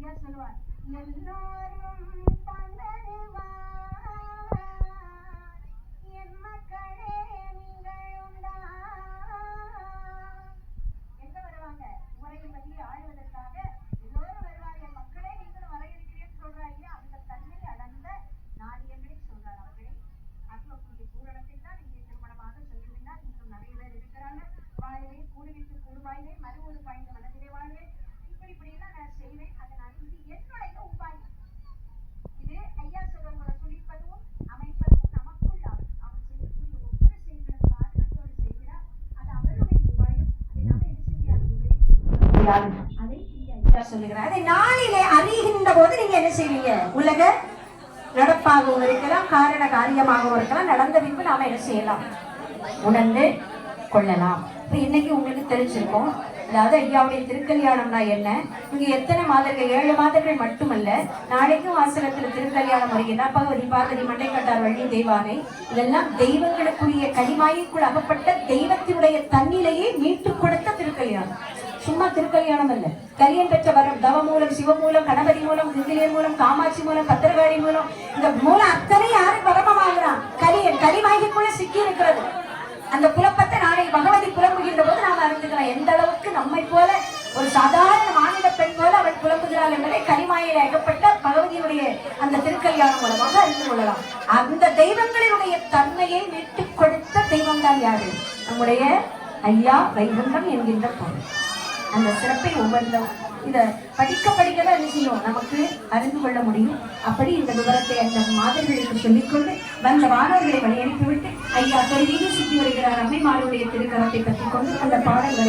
ஐயா சொல்லுவார், எல்லாரும் என் மக்களே நீங்கள் உண்டா. எங்க வருவாங்க? உரையை பற்றி ஆழ்வதற்காக எல்லோரும் வருவார். என் மக்களே நீங்களும் வர இருக்கிறேன்னு சொல்றாரு இல்லையா? அந்த தன்மை அடர்ந்த நாரியங்களை சொல்றார். அவர்களே அக்லக்கூடிய பூரணத்தில் தான் இங்கே திருமணமாக சொல்லியிருந்தால் இன்னும் நிறைய பேர் இருக்கிறாங்க. வாழ்வே கூடுவிட்டு கூடுவாய்வே மறுபொரு பாய்ந்த மனதிலே வாழ்வே இப்படியெல்லாம் நான் செய்வேன். அதனால் இது என்னுடைய உபாயம். இது ஐயா சொல்வங்களை துணிப்பதும் அமைப்பதும் நமக்குள் அவர் செய்யக்கூடிய ஒவ்வொரு செயல்களும் ஆர்வத்தோடு செய்கிறார். அது அவருடைய உபாயம். அதை நாம என்ன செய்யாது அதை இங்கே ஐயா சொல்லுகிறார். அதை நாளிலே அறிகின்ற போது நீங்க என்ன செய்வீங்க? உலக நடப்பாகவும் இருக்கலாம், காரண காரியமாகவும் இருக்கலாம். நடந்த பின்பு நாம என்ன செய்யலாம்? உணர்ந்து கொள்ளலாம். இன்னைக்கு உங்களுக்கு தெரிஞ்சிருக்கும், அதாவது ஐயாவுடைய திருக்கல்யாணம்னா என்ன, இங்க எத்தனை மாதர்கள், 7 மாதங்கள் மட்டுமல்ல, நாளைக்கும் வாசகத்துல திருக்கல்யாணம் வருகிறார். பகவதி, பார்வதி, மண்டைக்கட்டார், வள்ளி, தெய்வானை, இதெல்லாம் தெய்வங்களுக்குரிய கனிமாய்க்குள் அகப்பட்ட தெய்வத்தினுடைய தன்னிலையை மீட்டு கொடுத்த திருக்கல்யாணம். சும்மா திருக்கல்யாணம் அல்ல. கலியன் பெற்ற வரம், தவ மூலம், சிவ மூலம், கணபதி மூலம், குந்திலியன் மூலம், காமாட்சி மூலம், பத்திரகாளி மூலம், இந்த மூலம் அத்தனை யாரும் வரமமாகிறான். கலியன் கலிமாய்க்குள்ள சிக்கி இருக்கிறது. அந்த குழப்பத்தை நாளை பகவதி புலம்புகின்ற போது நாம் அறிந்துக்கலாம் எந்த அளவுக்கு நம்மை போல ஒரு சாதாரண மாநில பெண் போல அவள் புலம்புகிறாள் என்பதை கனிமாயில் அகப்பட்ட பகவதியுடைய அந்த திருக்கல்யாணம் மூலமாக அறிந்து கொள்ளலாம். அந்த தெய்வங்களினுடைய தன்மையை விட்டு கொடுத்த தெய்வம் தான் யாரு? நம்முடைய ஐயா வைகுண்டம் என்கின்ற பொருள். அந்த சிறப்பை ஒவ்வொன்றும் இதை படிக்கதான் என்ன செய்யும், நமக்கு அறிந்து கொள்ள முடியும். அப்படி இந்த விவரத்தை அந்த மாதர்களுக்கு சொல்லிக்கொண்டு வந்த மாணவர்களை வழி அனுப்பிவிட்டு ஐயா கருவியில் சுற்றி வருகிறார். அம்மைமாருடைய திருக்கரத்தை பற்றி கொண்டு அந்த பாடல்களை